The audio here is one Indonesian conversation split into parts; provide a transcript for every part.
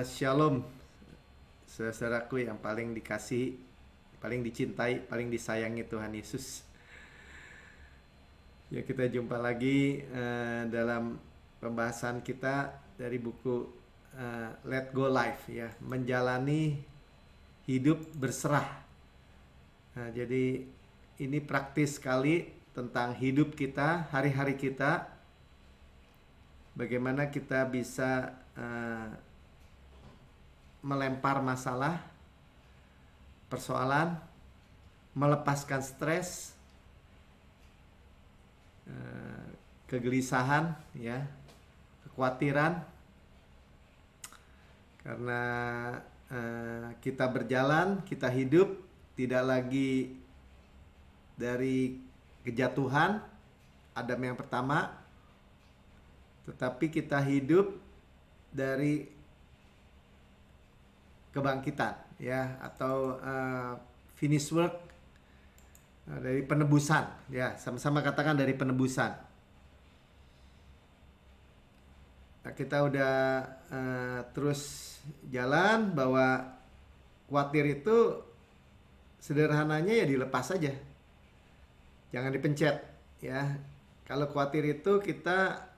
Shalom saudaraku yang paling dikasihi, paling dicintai, paling disayangi Tuhan Yesus. Ya, kita jumpa lagi dalam pembahasan kita dari buku Let Go Life, ya, menjalani hidup berserah. Nah, jadi ini praktis sekali tentang hidup kita, hari-hari kita, bagaimana kita bisa melempar masalah, persoalan, melepaskan stres, kegelisahan, ya, kekhawatiran, karena kita berjalan, kita hidup tidak lagi dari kejatuhan Adam yang pertama, tetapi kita hidup dari kebangkitan, ya, atau finish work, dari penebusan, ya, sama-sama katakan dari penebusan. Nah, kita udah terus jalan bahwa khawatir itu sederhananya ya dilepas aja, jangan dipencet, ya. Kalau khawatir itu kita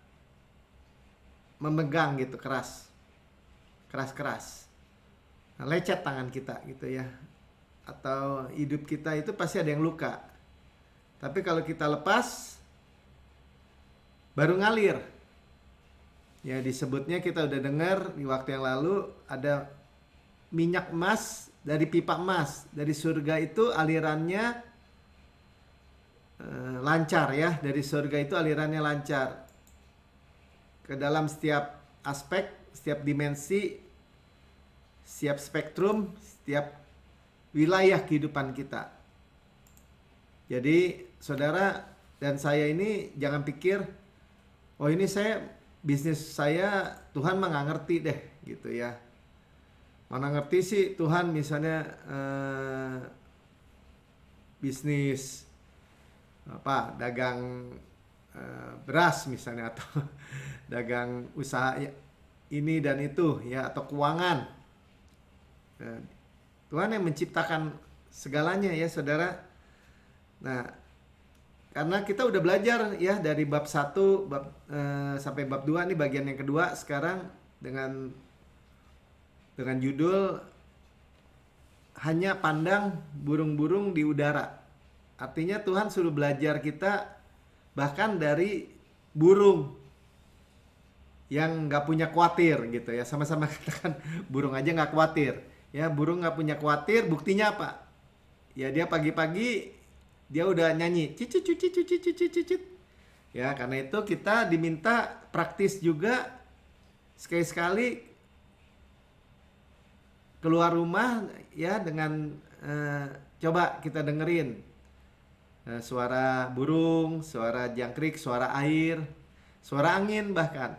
memegang gitu keras, nah, lecet tangan kita gitu, ya, atau hidup kita itu pasti ada yang luka. Tapi kalau kita lepas, baru ngalir. Ya, disebutnya, kita udah dengar di waktu yang lalu, ada minyak emas dari pipa emas. Dari surga itu alirannya lancar, ya. Dari surga itu alirannya lancar ke dalam setiap aspek, setiap dimensi, setiap spektrum, setiap wilayah kehidupan kita. Jadi saudara dan saya ini jangan pikir, oh ini bisnis saya Tuhan mah nggak ngerti deh gitu, ya. Mana ngerti sih Tuhan, misalnya bisnis apa, dagang beras misalnya, atau dagang usaha ini dan itu, ya, atau keuangan. Tuhan yang menciptakan segalanya, ya saudara. Nah, karena kita udah belajar, ya, dari bab 1 sampai bab 2, nih bagian yang kedua sekarang, dengan judul hanya pandang burung-burung di udara. Artinya Tuhan suruh belajar kita bahkan dari burung yang nggak punya khawatir gitu, ya. Sama-sama katakan burung aja nggak khawatir, ya. Burung nggak punya khawatir, buktinya apa? Ya, dia pagi-pagi dia udah nyanyi cicit cicit cicit cicit cicit, ya. Karena itu kita diminta praktis juga, sekali-sekali keluar rumah, ya, dengan coba kita dengerin suara burung, suara jangkrik, suara air, suara angin bahkan.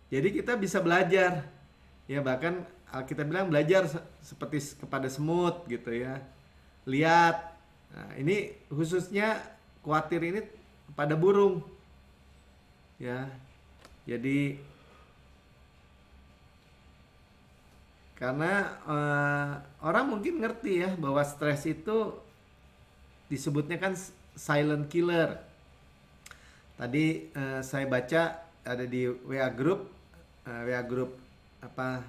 Jadi kita bisa belajar, ya, bahkan Alkitab bilang belajar seperti kepada semut gitu, ya. Lihat. Nah, ini khususnya khawatir ini pada burung, ya. Jadi karena orang mungkin ngerti, ya, bahwa stres itu disebutnya kan silent killer. Tadi saya baca ada di WA group apa,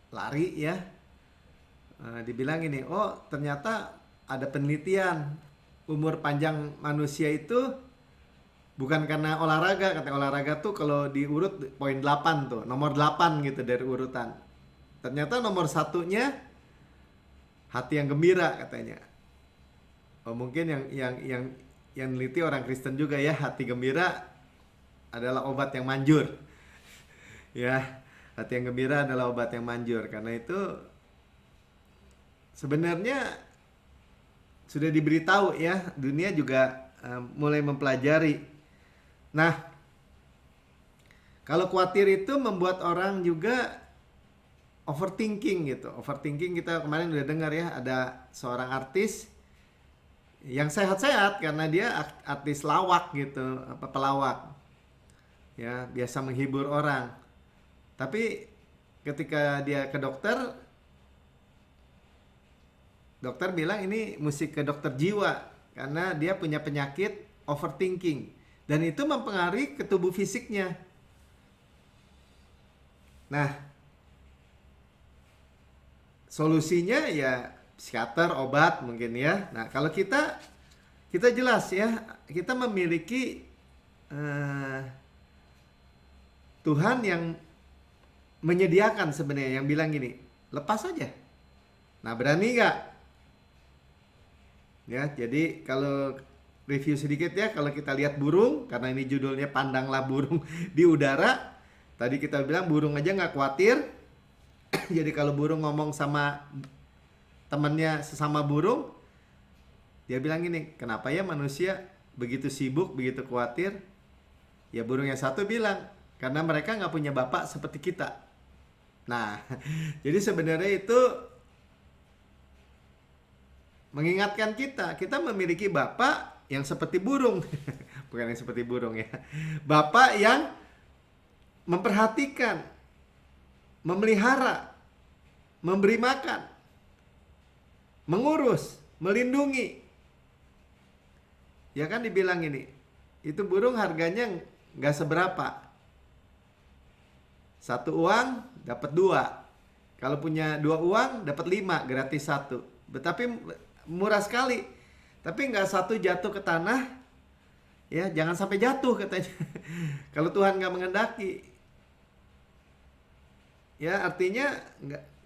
lari, ya. Dibilang ini, oh ternyata ada penelitian umur panjang manusia itu bukan karena olahraga. Katanya olahraga tuh kalau diurut poin 8 tuh, nomor 8 gitu dari urutan. Ternyata nomor satunya hati yang gembira katanya. Oh, mungkin yang neliti orang Kristen juga, ya. Hati gembira adalah obat yang manjur. Ya, hati yang gembira adalah obat yang manjur. Karena itu sebenarnya sudah diberitahu, ya, dunia juga mulai mempelajari. Nah, kalau khawatir itu membuat orang juga overthinking gitu. Overthinking, kita kemarin udah dengar, ya, ada seorang artis yang sehat-sehat karena dia artis lawak gitu, apa, pelawak. ya biasa menghibur orang. Tapi ketika dia ke dokter, dokter bilang ini mesti ke dokter jiwa karena dia punya penyakit overthinking dan itu mempengaruhi ke tubuh fisiknya. Nah, solusinya ya psikiater, obat mungkin ya. Nah, kalau kita jelas ya, kita memiliki Tuhan yang menyediakan sebenarnya, yang bilang gini, lepas aja. Nah, berani nggak? Ya, jadi kalau review sedikit ya, kalau kita lihat burung, karena ini judulnya pandanglah burung di udara. Tadi kita bilang burung aja nggak khawatir. Jadi kalau burung ngomong sama temannya sesama burung, dia bilang gini, kenapa ya manusia begitu sibuk, begitu khawatir? Ya burung yang satu bilang, karena mereka nggak punya bapak seperti kita. Nah, jadi sebenarnya itu mengingatkan kita memiliki bapak yang seperti burung. Bukan yang seperti burung ya. Bapak yang memperhatikan, memelihara, memberi makan, mengurus, melindungi. Ya kan dibilang ini, itu burung harganya nggak seberapa. Satu uang dapat 2. Kalau punya 2 uang dapat 5, gratis 1. Tapi murah sekali. Tapi nggak satu jatuh ke tanah. Ya, jangan sampai jatuh katanya. Kalau Tuhan nggak mengendaki. Ya, artinya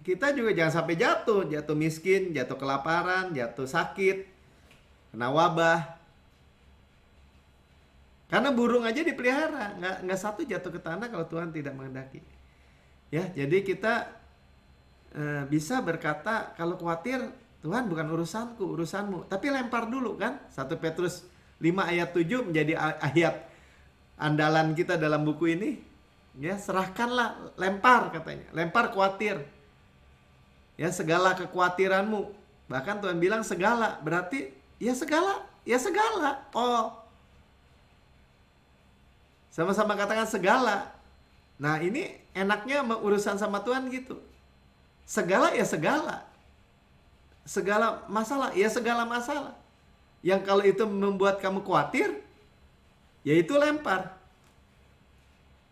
kita juga jangan sampai jatuh miskin, jatuh kelaparan, jatuh sakit, kena wabah. Karena burung aja dipelihara, nggak satu jatuh ke tanah kalau Tuhan tidak mengendaki. Ya, jadi kita bisa berkata kalau khawatir, Tuhan bukan urusanku, urusanmu. Tapi lempar dulu kan. 1 Petrus 5 ayat 7 menjadi ayat andalan kita dalam buku ini. Ya, serahkanlah, lempar katanya. Lempar khawatir. Ya, segala kekhawatiranmu. Bahkan Tuhan bilang segala, berarti ya segala, ya segala. Oh. Sama-sama katakan segala. Nah, ini enaknya urusan sama Tuhan gitu. Segala ya segala. Segala masalah ya segala masalah. Yang kalau itu membuat kamu khawatir, ya itu lempar.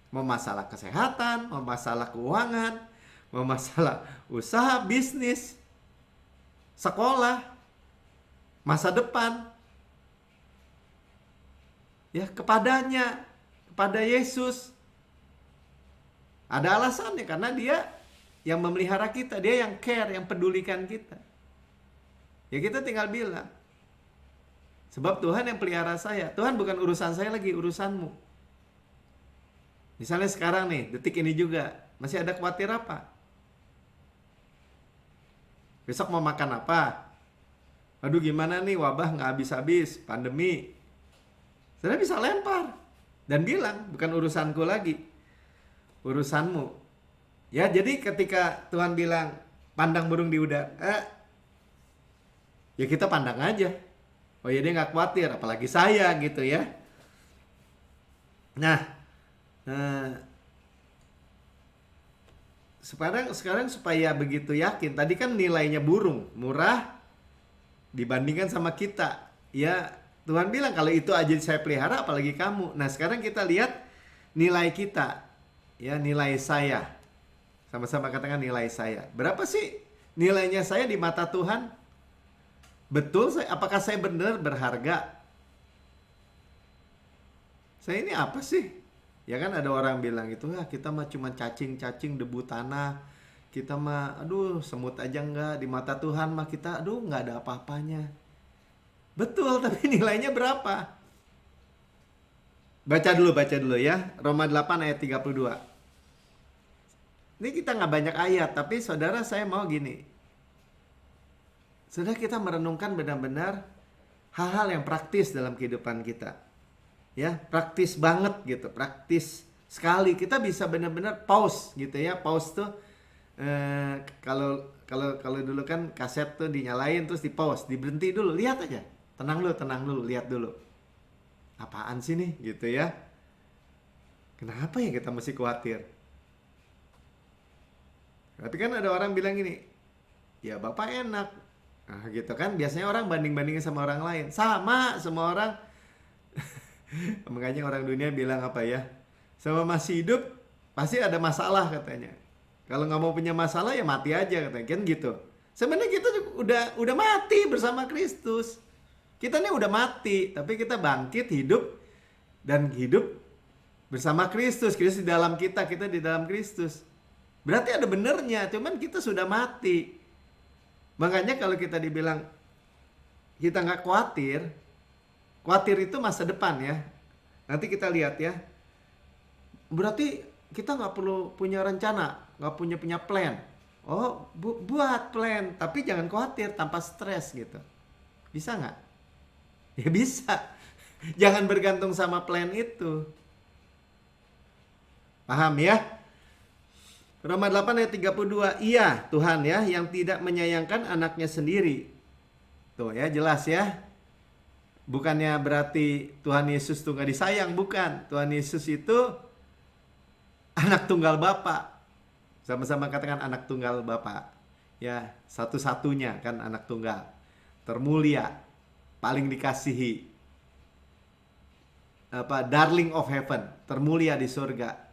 Mau masalah kesehatan, mau masalah keuangan, mau masalah usaha, bisnis, sekolah, masa depan. Ya, kepadanya, kepada Yesus. Ada alasannya karena dia yang memelihara kita, dia yang care, yang pedulikan kita. Ya kita tinggal bilang, sebab Tuhan yang pelihara saya. Tuhan bukan urusan saya lagi, urusanmu. Misalnya sekarang nih, detik ini juga, masih ada khawatir apa? Besok mau makan apa? Aduh gimana nih, wabah nggak habis-habis, pandemi. Saya bisa lempar dan bilang, bukan urusanku lagi, urusanmu. Ya, jadi ketika Tuhan bilang pandang burung di udara, ya kita pandang aja. Oh ya, dia nggak khawatir, apalagi saya gitu ya. Nah, sekarang supaya begitu yakin, tadi kan nilainya burung murah dibandingkan sama kita. Ya, Tuhan bilang kalau itu aja saya pelihara, apalagi kamu. Nah, sekarang kita lihat nilai kita. Ya, nilai saya. Sama-sama katakan nilai saya. Berapa sih nilainya saya di mata Tuhan? Betul saya, apakah saya benar berharga? Saya ini apa sih? Ya kan ada orang bilang itu, ya kita mah cuma cacing-cacing debu tanah. Kita mah, aduh semut aja enggak. Di mata Tuhan mah kita, aduh nggak ada apa-apanya. Betul, tapi nilainya berapa? Baca dulu ya. Roma 8 ayat 32. Ini kita nggak banyak ayat, tapi saudara saya mau gini. Saudara kita merenungkan benar-benar hal-hal yang praktis dalam kehidupan kita. Ya, praktis banget gitu, praktis sekali. Kita bisa benar-benar pause gitu ya. Pause tuh kalau dulu kan kaset tuh dinyalain terus di pause, diberhenti dulu, lihat aja. Tenang dulu, lihat dulu. Apaan sih nih gitu ya. Kenapa ya kita mesti khawatir? Tapi kan ada orang bilang gini, ya Bapak enak. Nah gitu kan, biasanya orang banding-bandingin sama orang lain. Sama, semua orang. Makanya orang dunia bilang apa ya, sama masih hidup pasti ada masalah katanya. Kalau nggak mau punya masalah ya mati aja katanya, kan gitu. Sebenarnya kita udah mati bersama Kristus. Kita ini udah mati, tapi kita bangkit, hidup, dan hidup bersama Kristus. Kristus di dalam kita di dalam Kristus. Berarti ada benernya, cuman kita sudah mati. Makanya kalau kita dibilang kita nggak khawatir, khawatir itu masa depan ya. Nanti kita lihat ya. Berarti kita nggak perlu punya rencana, nggak punya plan. Oh, buat plan, tapi jangan khawatir tanpa stres gitu. Bisa nggak? Ya bisa. Jangan bergantung sama plan itu. Paham ya? Roma 8 ayat 32. Iya Tuhan ya, yang tidak menyayangkan anaknya sendiri. Tuh ya, jelas ya. Bukannya berarti Tuhan Yesus tuh gak disayang, bukan. Tuhan Yesus itu anak tunggal Bapa. Sama-sama katakan anak tunggal Bapa. Ya, satu-satunya kan anak tunggal. Termulia, paling dikasihi. Darling of heaven, termulia di surga.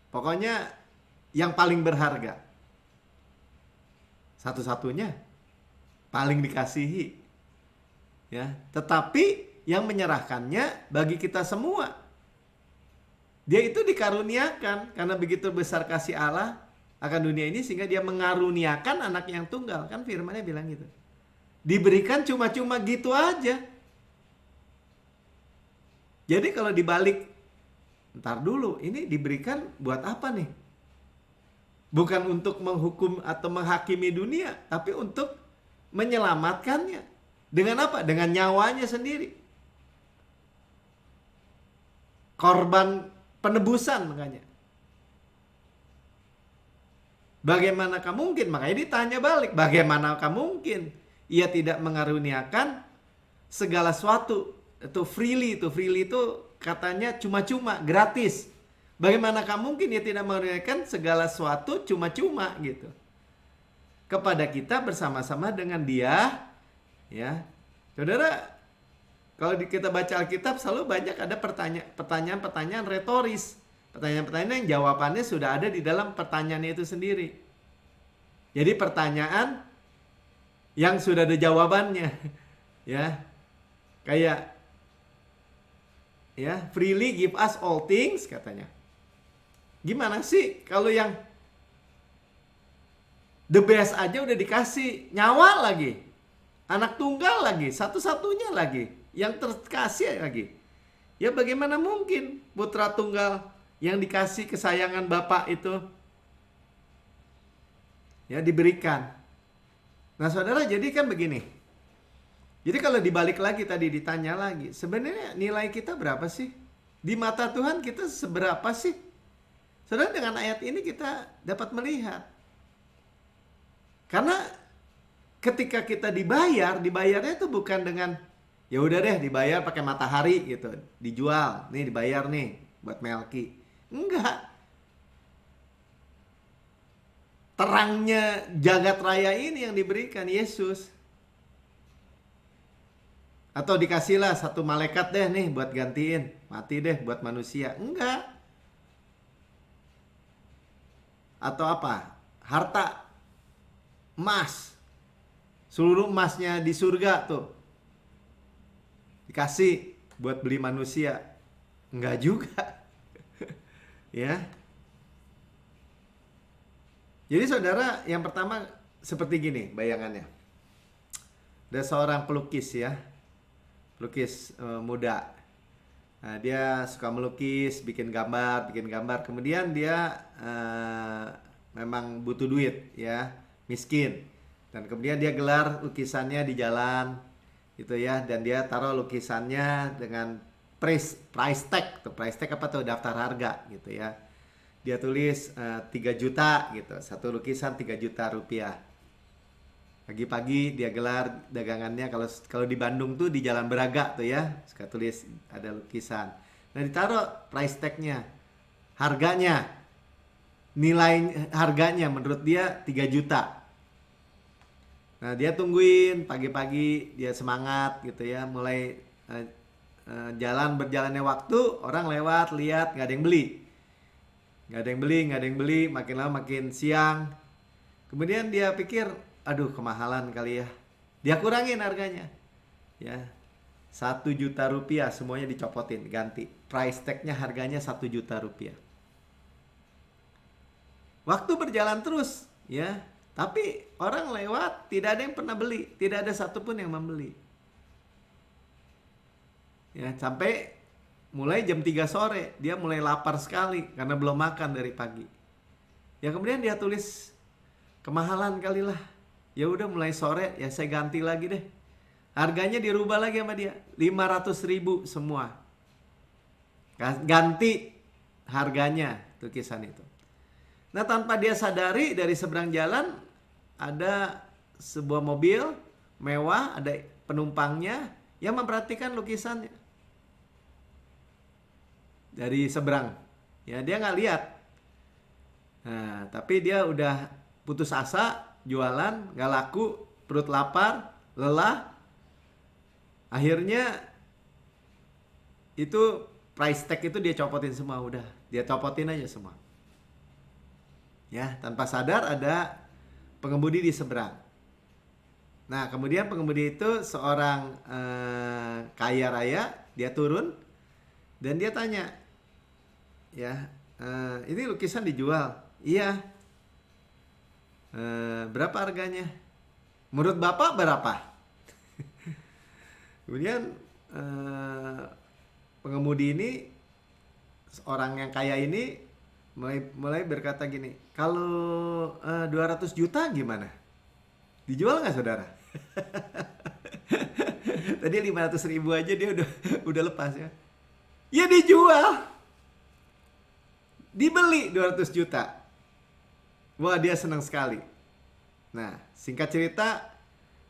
Pokoknya yang paling berharga. Satu-satunya, paling dikasihi. Ya, tetapi yang menyerahkannya bagi kita semua. Dia itu dikaruniakan karena begitu besar kasih Allah akan dunia ini sehingga dia mengaruniakan anak yang tunggal. Kan firman-Nya bilang gitu. Diberikan cuma-cuma gitu aja. Jadi kalau dibalik, ntar dulu, ini diberikan buat apa nih? Bukan untuk menghukum atau menghakimi dunia, tapi untuk menyelamatkannya. Dengan apa? Dengan nyawanya sendiri. Korban penebusan makanya. Bagaimanakah mungkin? Makanya ditanya balik, bagaimanakah mungkin ia tidak mengaruniakan segala sesuatu? Itu freely itu katanya cuma-cuma, gratis. Bagaimanakah mungkin ia tidak mengaruniakan segala sesuatu cuma-cuma gitu kepada kita bersama-sama dengan Dia, ya. Saudara, kalau kita baca Alkitab selalu banyak ada pertanyaan-pertanyaan retoris. Pertanyaan-pertanyaan yang jawabannya sudah ada di dalam pertanyaannya itu sendiri. Jadi pertanyaan yang sudah ada jawabannya. Ya. Kayak ya, freely give us all things katanya. Gimana sih kalau yang the best aja udah dikasih, nyawa lagi, anak tunggal lagi, satu-satunya lagi, yang terkasih lagi. Ya bagaimana mungkin putra tunggal yang dikasih kesayangan Bapak itu ya diberikan. Nah saudara, jadi kan begini. Jadi kalau dibalik lagi tadi ditanya lagi, sebenarnya nilai kita berapa sih? Di mata Tuhan kita seberapa sih? Saudara, dengan ayat ini kita dapat melihat. Karena ketika kita dibayarnya itu bukan dengan ya udah deh dibayar pakai matahari gitu, dijual, nih dibayar nih buat Melki. Enggak. Terangnya jagat raya ini yang diberikan Yesus. Atau dikasihlah satu malaikat deh nih buat gantiin, mati deh buat manusia. Enggak. Atau apa? Harta, emas. Seluruh emasnya di surga tuh dikasih buat beli manusia. Enggak juga. Ya. Jadi saudara, yang pertama seperti gini bayangannya. Ada seorang pelukis ya. Pelukis muda. Nah, dia suka melukis, bikin gambar. Kemudian dia memang butuh duit ya, miskin. Dan kemudian dia gelar lukisannya di jalan gitu ya, dan dia taruh lukisannya dengan price tag. Tuh, price tag apa tuh? Daftar harga gitu ya. Dia tulis 3 juta gitu. Satu lukisan 3 juta rupiah. Pagi-pagi dia gelar dagangannya, kalau di Bandung tuh di Jalan Braga tuh ya, suka tulis ada lukisan. Nah, ditaruh price tag-nya, harganya, nilai harganya menurut dia 3 juta. Nah, dia tungguin pagi-pagi, dia semangat gitu ya, mulai berjalannya waktu, orang lewat, lihat, nggak ada yang beli. Nggak ada yang beli, makin lama makin siang. Kemudian dia pikir, aduh kemahalan kali ya. Dia kurangin harganya. Ya, 1 juta rupiah semuanya dicopotin, ganti. Price tag-nya harganya 1 juta rupiah. Waktu berjalan terus, ya. Tapi orang lewat, tidak ada yang pernah beli. Tidak ada satupun yang membeli. Ya, sampai mulai jam 3 sore, dia mulai lapar sekali karena belum makan dari pagi. Ya kemudian dia tulis, kemahalan kali lah. Ya udah mulai sore, ya saya ganti lagi deh. Harganya dirubah lagi sama dia, 500.000 semua. Ganti harganya, lukisan itu. Nah, tanpa dia sadari, dari seberang jalan ada sebuah mobil mewah, ada penumpangnya yang memperhatikan lukisannya dari seberang. Ya, dia nggak lihat. Nah, tapi dia udah putus asa, jualan, nggak laku, perut lapar, lelah. Akhirnya itu price tag itu dia copotin semua, udah. Dia copotin aja semua. Ya, tanpa sadar ada pengemudi di seberang. Nah, kemudian pengemudi itu seorang kaya raya, dia turun dan dia tanya, ya, ini lukisan dijual? Iya. Berapa harganya? Menurut Bapak berapa? Kemudian pengemudi ini, orang yang kaya ini mulai berkata gini, kalau 200 juta gimana? Dijual nggak saudara? Tadi 500.000 aja dia udah lepas ya. Ya dijual. Dibeli 200 juta. Wah, dia senang sekali. Nah, singkat cerita,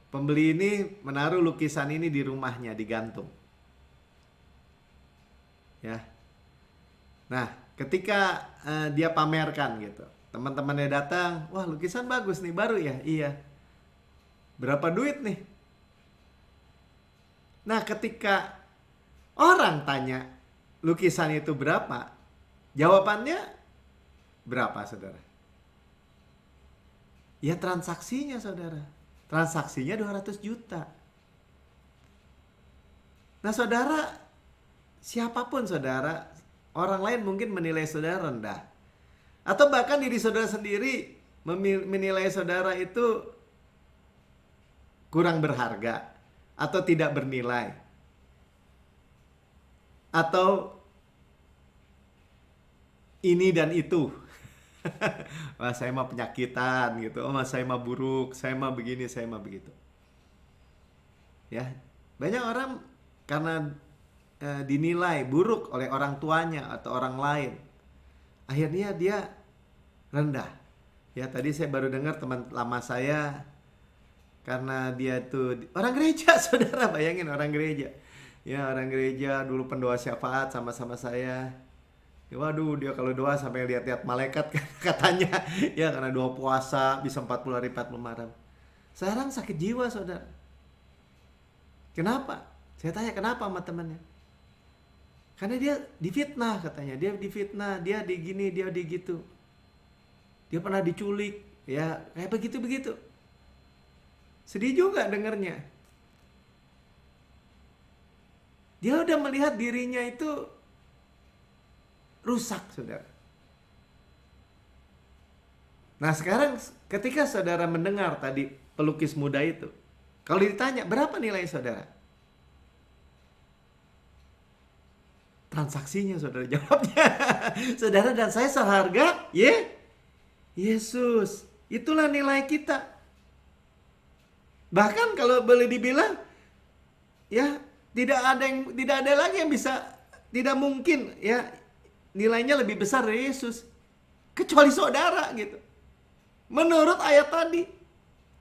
pembeli ini menaruh lukisan ini di rumahnya, digantung. Ya. Nah, ketika dia pamerkan gitu, teman-temannya datang, wah lukisan bagus nih, baru ya? Iya. Berapa duit nih? Nah, ketika orang tanya lukisan itu berapa, jawabannya berapa, saudara? Ya transaksinya, saudara. Transaksinya 200 juta. Nah, saudara, siapapun saudara, orang lain mungkin menilai saudara rendah. Atau bahkan diri saudara sendiri menilai saudara itu kurang berharga atau tidak bernilai. Atau ini dan itu. Wah, saya mah penyakitan gitu. Oh, saya mah buruk, saya mah begini, saya mah begitu. Ya, banyak orang karena dinilai buruk oleh orang tuanya atau orang lain, akhirnya dia rendah. Ya, tadi saya baru dengar teman lama saya, karena dia tuh orang gereja, saudara, bayangin orang gereja. Ya, orang gereja dulu pendoa syafaat sama-sama saya. Ya, waduh, dia kalau doa sampai lihat-lihat malaikat katanya. Ya, karena doa puasa bisa 40 hari 40 malam. Sekarang sakit jiwa, saudara. Kenapa? Saya tanya kenapa sama temannya. Karena dia difitnah katanya. Dia difitnah, dia digini, dia digitu. Dia pernah diculik. Ya, kayak begitu-begitu. Sedih juga dengarnya. Dia udah melihat dirinya itu rusak, saudara. Nah, sekarang ketika saudara mendengar tadi pelukis muda itu, kalau ditanya berapa nilai saudara? Transaksinya, saudara, jawabnya. Saudara dan saya seharga, Yesus. Itulah nilai kita. Bahkan kalau boleh dibilang, ya tidak ada lagi yang bisa, tidak mungkin ya nilainya lebih besar dari Yesus, kecuali saudara gitu. Menurut ayat tadi,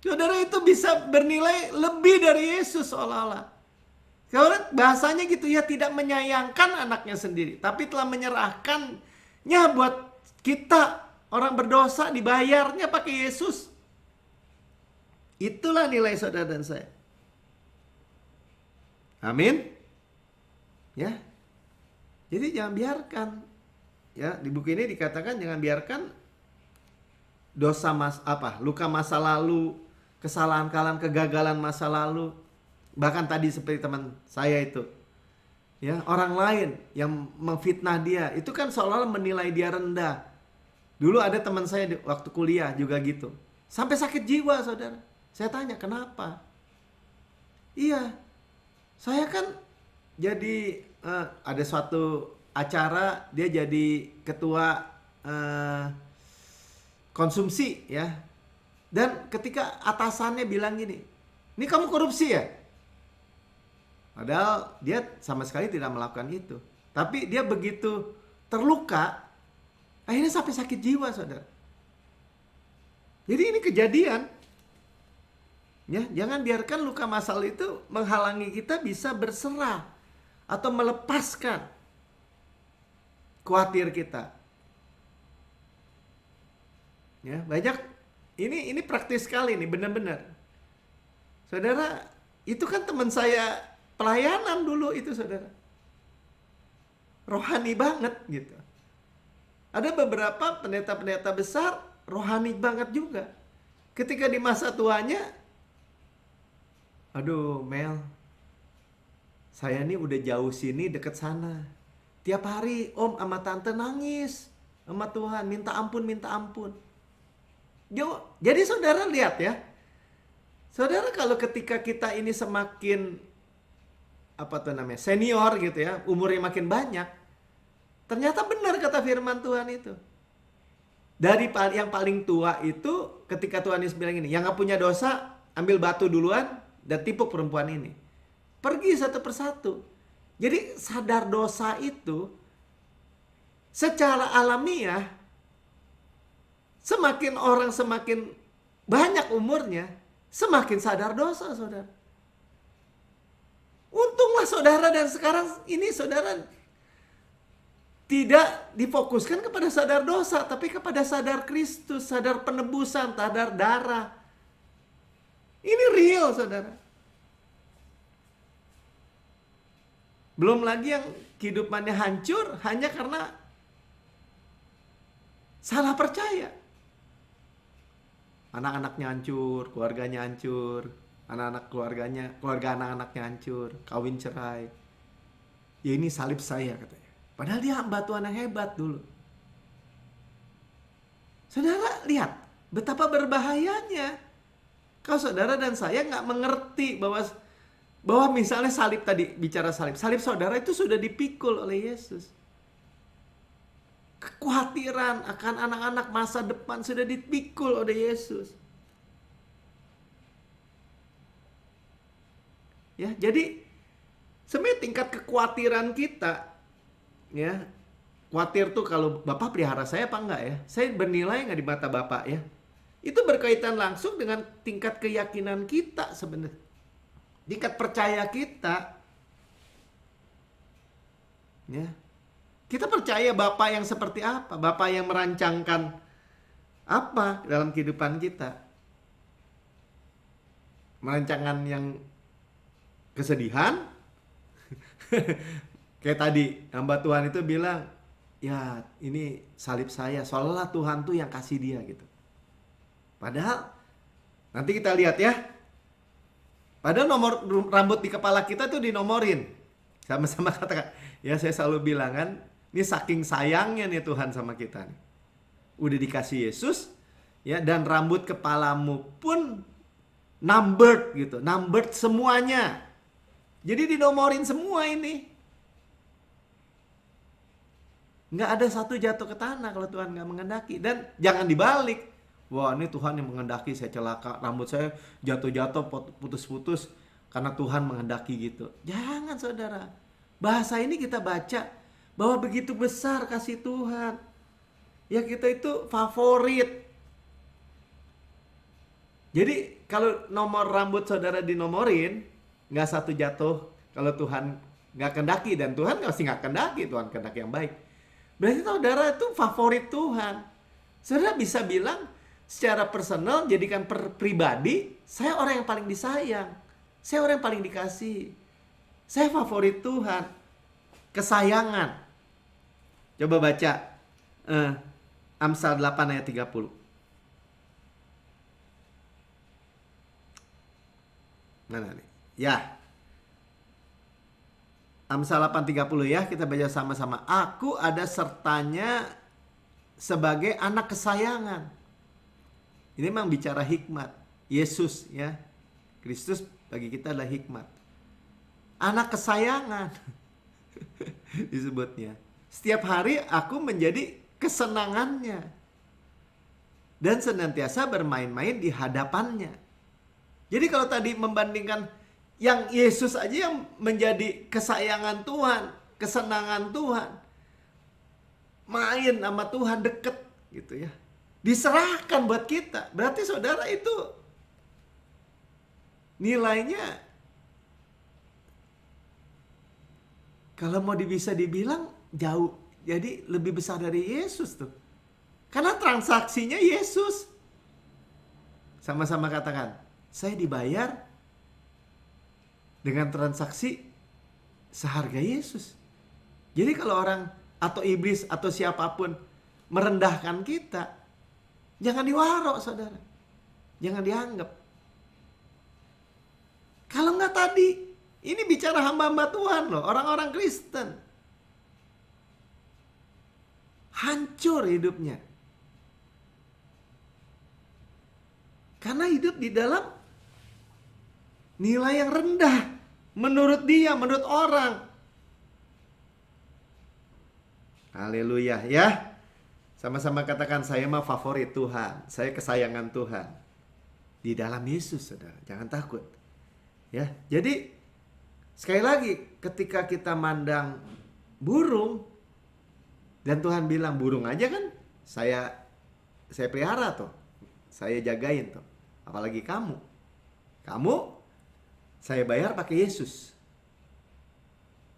saudara itu bisa bernilai lebih dari Yesus seolah-olah. Kalau bahasanya gitu ya, tidak menyayangkan anaknya sendiri, tapi telah menyerahkannya buat kita orang berdosa, dibayarnya pakai Yesus. Itulah nilai saudara dan saya. Amin. Ya. Jadi jangan biarkan, ya, di buku ini dikatakan jangan biarkan dosa luka masa lalu, kesalahan-kesalahan, kegagalan masa lalu. Bahkan tadi seperti teman saya itu, ya, orang lain yang memfitnah dia, itu kan seolah-olah menilai dia rendah. Dulu ada teman saya waktu kuliah juga gitu, sampai sakit jiwa, saudara. Saya tanya, kenapa? Iya, saya kan jadi ada suatu acara, dia jadi ketua konsumsi, ya. Dan ketika atasannya bilang gini, ini kamu korupsi ya? Padahal dia sama sekali tidak melakukan itu. Tapi dia begitu terluka, akhirnya sampai sakit jiwa, saudara. Jadi ini kejadian. Ya, jangan biarkan luka masa lalu itu menghalangi kita bisa berserah atau melepaskan khawatir kita. Ya, banyak ini praktis sekali nih, benar-benar. Saudara, itu kan teman saya pelayanan dulu itu, saudara. Rohani banget gitu. Ada beberapa pendeta-pendeta besar rohani banget juga. Ketika di masa tuanya, aduh Mel, saya nih udah jauh sini deket sana. Tiap hari om sama tante nangis sama Tuhan, minta ampun, minta ampun. Jadi saudara lihat ya, saudara, kalau ketika kita ini semakin senior gitu ya, umurnya makin banyak, ternyata benar kata firman Tuhan itu. Dari yang paling tua itu, ketika Tuhan Yesus bilang ini, yang gak punya dosa ambil batu duluan dan tipuk perempuan ini. Pergi satu persatu. Jadi sadar dosa itu secara alamiah, semakin orang semakin banyak umurnya, semakin sadar dosa, saudara. Untunglah saudara, dan sekarang ini saudara tidak difokuskan kepada sadar dosa, tapi kepada sadar Kristus, sadar penebusan, sadar darah. Ini real, saudara. Belum lagi yang kehidupannya hancur hanya karena salah percaya. Anak-anaknya hancur, keluarganya hancur, keluarga anak-anaknya hancur, kawin cerai. Ya ini salib saya, katanya. Padahal dia hamba Tuhan yang hebat dulu. Saudara lihat betapa berbahayanya kalau saudara dan saya nggak mengerti bahwa misalnya salib tadi, bicara salib saudara itu sudah dipikul oleh Yesus. Kekhawatiran akan anak-anak masa depan sudah dipikul oleh Yesus. Ya, jadi sebenarnya tingkat kekhawatiran kita, ya, khawatir tuh kalau Bapak pelihara saya apa enggak ya? Saya bernilai nggak di mata Bapak ya? Itu berkaitan langsung dengan tingkat keyakinan kita sebenarnya. Tingkat percaya kita. Ya. Kita percaya Bapak yang seperti apa? Bapak yang merancangkan apa dalam kehidupan kita? Merancangkan yang kesedihan? Kayak tadi hamba Tuhan itu bilang, ya ini salib saya, seolah-olah Tuhan tuh yang kasih dia gitu. Padahal nanti kita lihat ya, padahal nomor rambut di kepala kita tuh dinomorin. Sama-sama katakan, ya saya selalu bilang kan, ini saking sayangnya nih Tuhan sama kita nih. Udah dikasih Yesus, ya, dan rambut kepalamu pun numbered gitu, numbered semuanya. Jadi dinomorin semua ini. Nggak ada satu jatuh ke tanah kalau Tuhan nggak mengendaki. Dan jangan dibalik. Wah, ini Tuhan yang mengendaki saya celaka, rambut saya jatuh-jatuh, putus-putus karena Tuhan mengendaki gitu. Jangan, saudara. Bahasa ini kita baca bahwa begitu besar kasih Tuhan. Ya, kita itu favorit. Jadi kalau nomor rambut saudara dinomorin, nggak satu jatuh Kalau Tuhan nggak kendaki, dan Tuhan pasti nggak kendaki, Tuhan kendaki yang baik. Berarti saudara itu favorit Tuhan. Saudara bisa bilang secara personal, jadikan pribadi, saya orang yang paling disayang. Saya orang yang paling dikasih. Saya favorit Tuhan. Kesayangan. Coba baca Amsal 8 ayat 30. Mana nih? Ya. Amsal 8:30 ya, kita baca sama-sama. Aku ada sertanya sebagai anak kesayangan. Ini memang bicara hikmat. Yesus ya. Kristus bagi kita adalah hikmat. Anak kesayangan. Disebutnya. Setiap hari aku menjadi kesenangannya. Dan senantiasa bermain-main di hadapannya. Jadi kalau tadi membandingkan yang Yesus aja yang menjadi kesayangan Tuhan, kesenangan Tuhan, main sama Tuhan, deket gitu ya, diserahkan buat kita. Berarti saudara itu nilainya, kalau mau bisa dibilang jauh, jadi lebih besar dari Yesus tuh. Karena transaksinya Yesus. Sama-sama katakan, saya dibayar dengan transaksi seharga Yesus. Jadi kalau orang atau iblis atau siapapun merendahkan kita, jangan diwarok saudara. Jangan dianggap. Kalau nggak tadi, ini bicara hamba-hamba Tuhan loh, orang-orang Kristen. Hancur hidupnya. Karena hidup di dalam nilai yang rendah. Menurut dia, menurut orang. Haleluya ya. Sama-sama katakan, saya mah favorit Tuhan. Saya kesayangan Tuhan. Di dalam Yesus saudara. Jangan takut. Ya, jadi sekali lagi ketika kita mandang burung, dan Tuhan bilang burung aja kan saya pelihara tuh. Saya jagain tuh. Apalagi kamu. Kamu saya bayar pakai Yesus.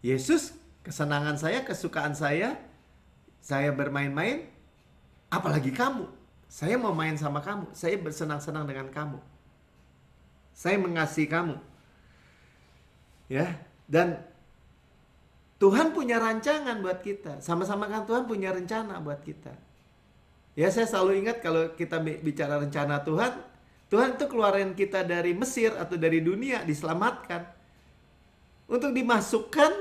Yesus kesenangan saya, kesukaan saya bermain-main. Apalagi kamu. Saya mau main sama kamu. Saya bersenang-senang dengan kamu. Saya mengasihi kamu. Ya, dan Tuhan punya rancangan buat kita. Sama-sama kan Tuhan punya rencana buat kita. Ya, saya selalu ingat kalau kita bicara rencana Tuhan, Tuhan itu keluarin kita dari Mesir atau dari dunia, diselamatkan. Untuk dimasukkan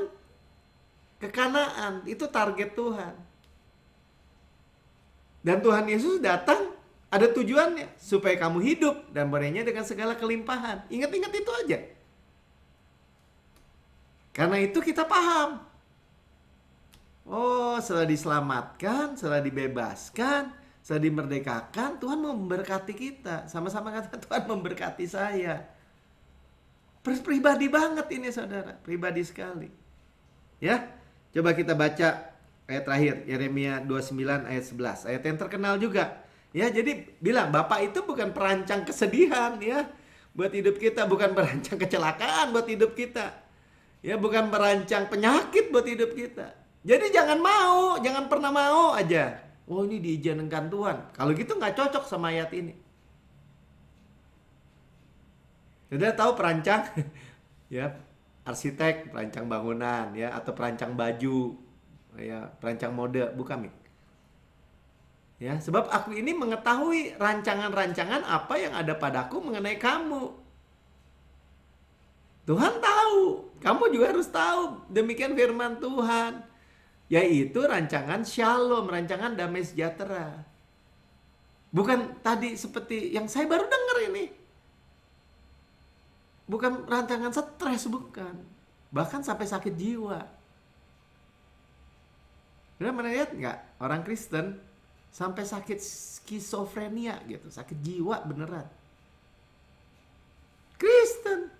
ke Kanaan. Itu target Tuhan. Dan Tuhan Yesus datang, ada tujuannya. Supaya kamu hidup dan berenya dengan segala kelimpahan. Ingat-ingat itu aja. Karena itu kita paham. Oh, setelah diselamatkan, setelah dibebaskan, setelah dimerdekakan, Tuhan memberkati kita. Sama-sama kata Tuhan memberkati saya. Pribadi banget ini saudara. Pribadi sekali. Ya, coba kita baca ayat terakhir. Yeremia 29 ayat 11. Ayat yang terkenal juga. Ya, jadi bilang Bapak itu bukan perancang kesedihan ya. Buat hidup kita. Bukan perancang kecelakaan buat hidup kita. Ya, bukan merancang penyakit buat hidup kita. Jadi jangan mau. Jangan pernah mau aja. Oh, ini diizinkan Tuhan. Kalau gitu nggak cocok sama ayat ini. Sudah tahu perancang? Ya, arsitek, perancang bangunan, ya, atau perancang baju, ya, perancang mode, bukan Mik. Ya, sebab aku ini mengetahui rancangan-rancangan apa yang ada padaku mengenai kamu. Tuhan tahu, kamu juga harus tahu. Demikian firman Tuhan. Yaitu rancangan shalom, rancangan damai sejahtera. Bukan tadi seperti yang saya baru dengar ini. Bukan rancangan stres, bukan. Bahkan sampai sakit jiwa. Sudah pernah lihat nggak orang Kristen sampai sakit skizofrenia gitu, sakit jiwa beneran. Kristen.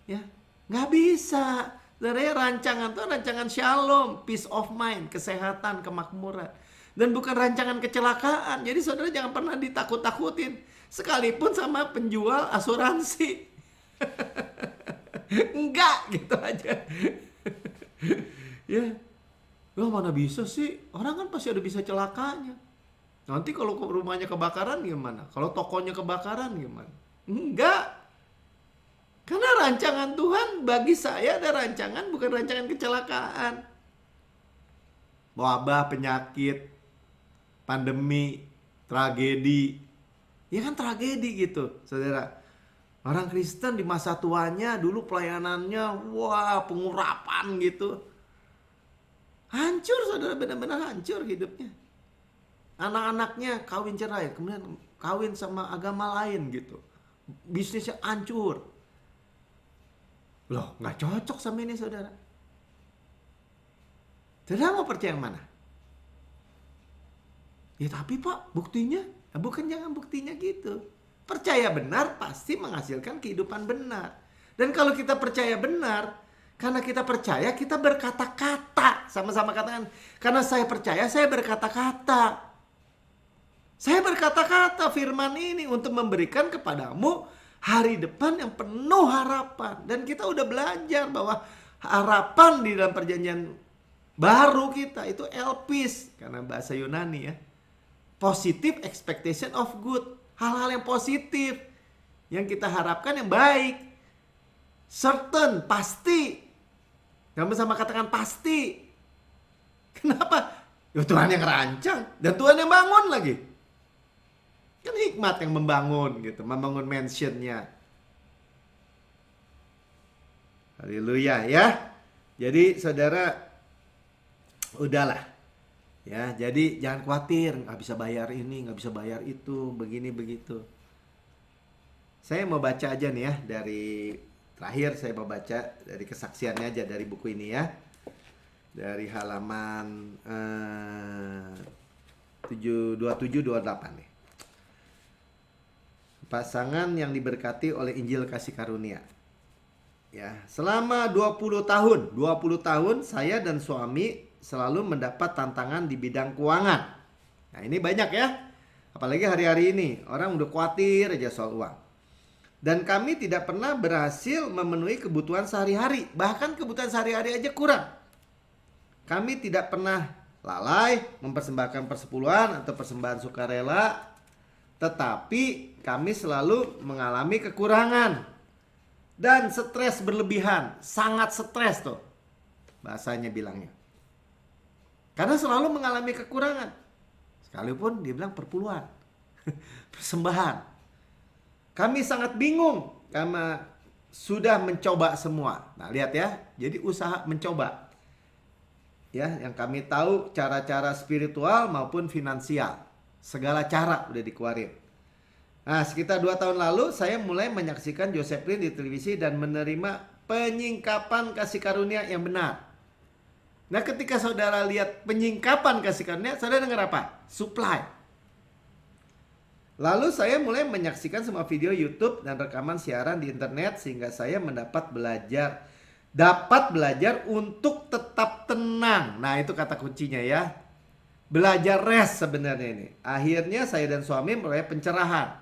Ya, nggak bisa. Sebenarnya rancangan itu rancangan shalom, peace of mind, kesehatan, kemakmuran. Dan bukan rancangan kecelakaan. Jadi saudara jangan pernah ditakut-takutin. Sekalipun sama penjual asuransi. Enggak, gitu aja. Ya, wah mana bisa sih? Orang kan pasti ada bisa celakanya. Nanti kalau rumahnya kebakaran gimana? Kalau tokonya kebakaran gimana? Enggak. Karena rancangan Tuhan bagi saya ada rancangan, bukan rancangan kecelakaan. Wabah, penyakit, pandemi, tragedi. Ya kan tragedi gitu, saudara. Orang Kristen di masa tuanya dulu pelayanannya, wah pengurapan gitu. Hancur saudara, benar-benar hancur hidupnya. Anak-anaknya kawin cerai, kemudian kawin sama agama lain gitu. Bisnisnya hancur. Loh, nggak cocok sama ini saudara. Saudara mau percaya yang mana? Ya tapi Pak, buktinya, bukan jangan buktinya gitu. Percaya benar pasti menghasilkan kehidupan benar. Dan kalau kita percaya benar, karena kita percaya kita berkata-kata. Sama-sama katakan, karena saya percaya saya berkata-kata. Saya berkata-kata firman ini untuk memberikan kepadamu hari depan yang penuh harapan. Dan kita udah belajar bahwa harapan di dalam perjanjian baru kita itu elpis. Karena bahasa Yunani ya. Positive expectation of good. Hal-hal yang positif. Yang kita harapkan yang baik. Certain, pasti. Sama-sama katakan pasti. Kenapa? Ya Tuhan yang rancang. Dan Tuhan yang bangun lagi. Kan hikmat yang membangun gitu, membangun mansionnya. Haleluya ya. Jadi saudara, udahlah. Ya, jadi jangan khawatir, nggak bisa bayar ini, nggak bisa bayar itu, begini begitu. Saya mau baca aja nih ya, dari terakhir saya mau baca dari kesaksiannya aja dari buku ini ya. Dari halaman 27-28 nih. Pasangan yang diberkati oleh Injil kasih karunia. Ya, selama 20 tahun saya dan suami selalu mendapat tantangan di bidang keuangan. Nah, ini banyak ya. Apalagi hari-hari ini, orang udah khawatir aja soal uang. Dan kami tidak pernah berhasil memenuhi kebutuhan sehari-hari. Bahkan kebutuhan sehari-hari aja kurang. Kami tidak pernah lalai mempersembahkan persepuluhan atau persembahan sukarela. Tetapi kami selalu mengalami kekurangan dan stres berlebihan, sangat stres tuh bahasanya bilangnya. Karena selalu mengalami kekurangan. Sekalipun dia bilang perpuluhan, persembahan. Kami sangat bingung karena sudah mencoba semua. Nah, lihat ya, jadi usaha mencoba. Ya, yang kami tahu cara-cara spiritual maupun finansial. Segala cara udah dikeluarin. Nah, sekitar 2 tahun lalu saya mulai menyaksikan Josephine di televisi dan menerima penyingkapan kasih karunia yang benar. Nah, ketika saudara lihat penyingkapan kasih karunia, saudara dengar apa? Supply. Lalu saya mulai menyaksikan semua video YouTube dan rekaman siaran di internet sehingga saya dapat belajar untuk tetap tenang. Nah, itu kata kuncinya ya. Belajar rest sebenarnya ini. Akhirnya saya dan suami memperoleh pencerahan,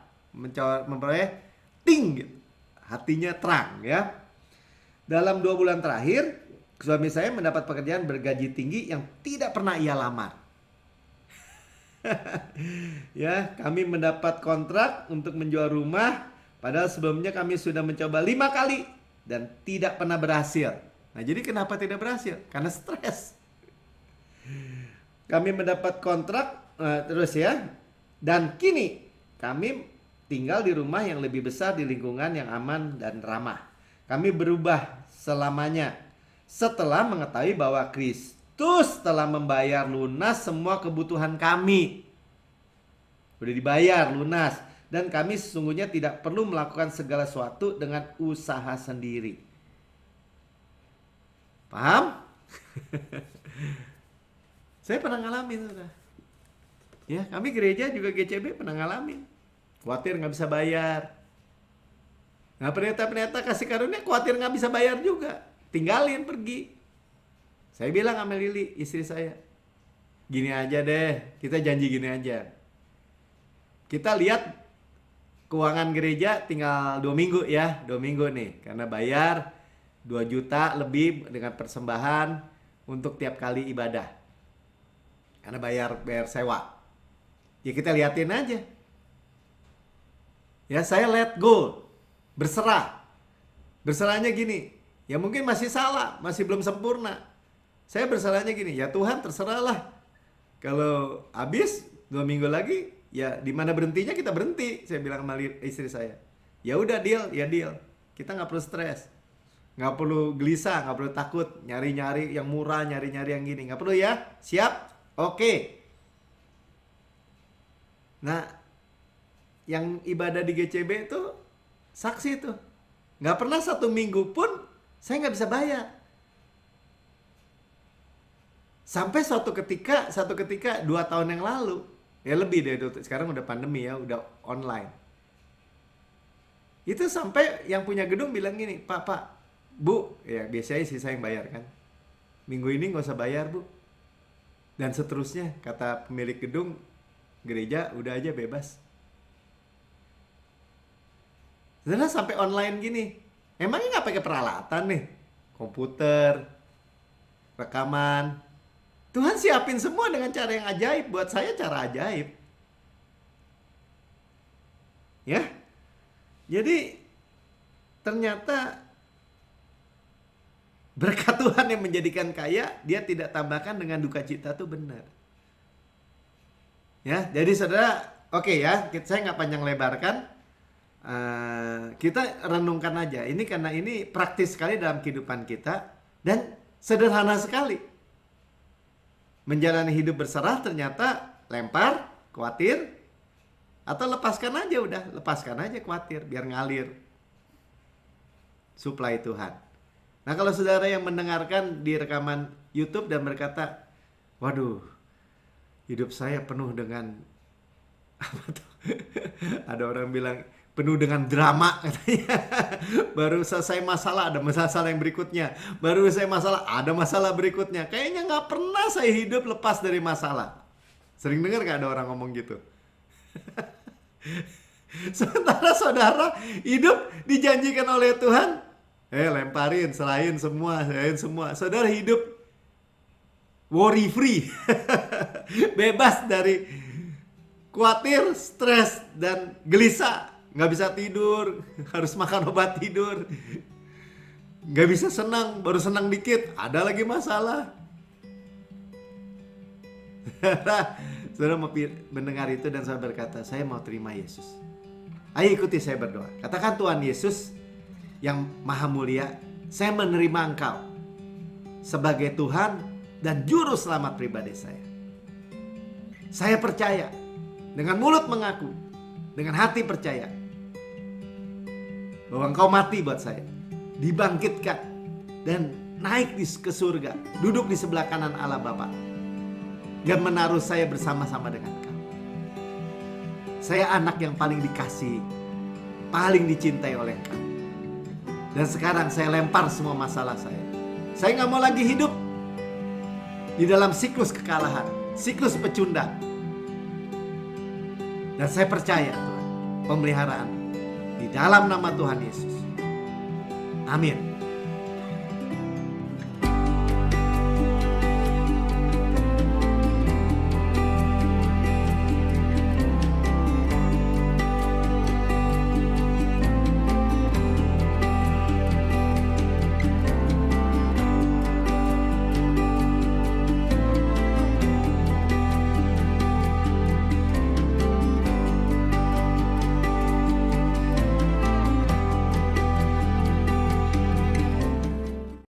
memperoleh ting, hatinya terang ya. Dalam 2 bulan terakhir, suami saya mendapat pekerjaan bergaji tinggi yang tidak pernah ia lamar. Ya, kami mendapat kontrak untuk menjual rumah, padahal sebelumnya kami sudah mencoba 5 kali dan tidak pernah berhasil. Nah, jadi kenapa tidak berhasil? Karena stres. Kami mendapat kontrak terus ya. Dan kini kami tinggal di rumah yang lebih besar di lingkungan yang aman dan ramah. Kami berubah selamanya setelah mengetahui bahwa Kristus telah membayar lunas semua kebutuhan kami. Sudah dibayar lunas. Dan kami sesungguhnya tidak perlu melakukan segala sesuatu dengan usaha sendiri. Paham? Saya pernah ngalamin, saudara. Ya, kami gereja juga GCB pernah ngalamin. Khawatir nggak bisa bayar. Nah, pendeta-pendeta kasih karunia khawatir nggak bisa bayar juga. Tinggalin, pergi. Saya bilang sama Lili, istri saya, gini aja deh, kita janji gini aja. Kita lihat keuangan gereja tinggal 2 minggu ya, 2 minggu nih. Karena bayar 2 juta lebih dengan persembahan untuk tiap kali ibadah. Karena bayar sewa. Ya kita liatin aja. Ya saya let go. Berserah. Berserahnya gini. Ya mungkin masih salah, masih belum sempurna. Saya berserahnya gini, ya Tuhan terserahlah. Kalau habis 2 minggu lagi, ya di mana berhentinya kita berhenti. Saya bilang sama istri saya. Ya udah deal, ya deal. Kita nggak perlu stres. Nggak perlu gelisah, nggak perlu takut. Nyari-nyari yang murah, nyari-nyari yang gini. Nggak perlu ya? Siap? Oke. Nah, yang ibadah di GCB itu saksi itu. Nggak pernah 1 minggu pun saya nggak bisa bayar. Sampai suatu ketika 2 tahun yang lalu, ya lebih deh, sekarang udah pandemi ya, udah online. Itu sampai yang punya gedung bilang gini, Pak, Bu, ya biasanya sih saya yang bayar kan. Minggu ini nggak usah bayar, Bu. Dan seterusnya, kata pemilik gedung, gereja udah aja bebas. Setelah sampai online gini, emangnya nggak pakai peralatan nih? Komputer, rekaman. Tuhan siapin semua dengan cara yang ajaib. Buat saya cara ajaib. Ya. Jadi ternyata berkat Tuhan yang menjadikan kaya, dia tidak tambahkan dengan duka cita, itu benar. Ya, jadi saudara, oke ya, saya nggak panjang lebarkan. Kita renungkan aja. Ini karena ini praktis sekali dalam kehidupan kita dan sederhana sekali. Menjalani hidup berserah ternyata lempar, khawatir, atau lepaskan aja udah. Lepaskan aja khawatir, biar ngalir. Suplai Tuhan. Nah kalau saudara yang mendengarkan di rekaman YouTube dan berkata, waduh, hidup saya penuh dengan, apa tuh? Ada orang bilang, penuh dengan drama katanya. Baru selesai masalah ada masalah yang berikutnya. Baru selesai masalah ada masalah berikutnya. Kayaknya nggak pernah saya hidup lepas dari masalah. Sering dengar gak ada orang ngomong gitu? Sementara saudara hidup dijanjikan oleh Tuhan, lemparin, serahin semua. Saudara hidup worry free. Bebas dari khawatir, stres, dan gelisah. Nggak bisa tidur, harus makan obat tidur. Nggak bisa senang, baru senang dikit, ada lagi masalah. Saudara mau mendengar itu dan saya berkata, saya mau terima Yesus. Ayo ikuti saya berdoa. Katakan, Tuhan Yesus yang maha mulia, saya menerima Engkau sebagai Tuhan dan Juru Selamat pribadi saya. Saya percaya, dengan mulut mengaku, dengan hati percaya bahwa Engkau mati buat saya, dibangkitkan, dan naik ke surga, duduk di sebelah kanan Allah Bapa, dan menaruh saya bersama-sama dengan Engkau. Saya anak yang paling dikasihi, paling dicintai oleh Engkau. Dan sekarang saya lempar semua masalah saya. Saya gak mau lagi hidup di dalam siklus kekalahan, siklus pecundang. Dan saya percaya Tuhan, pemeliharaan di dalam nama Tuhan Yesus. Amin.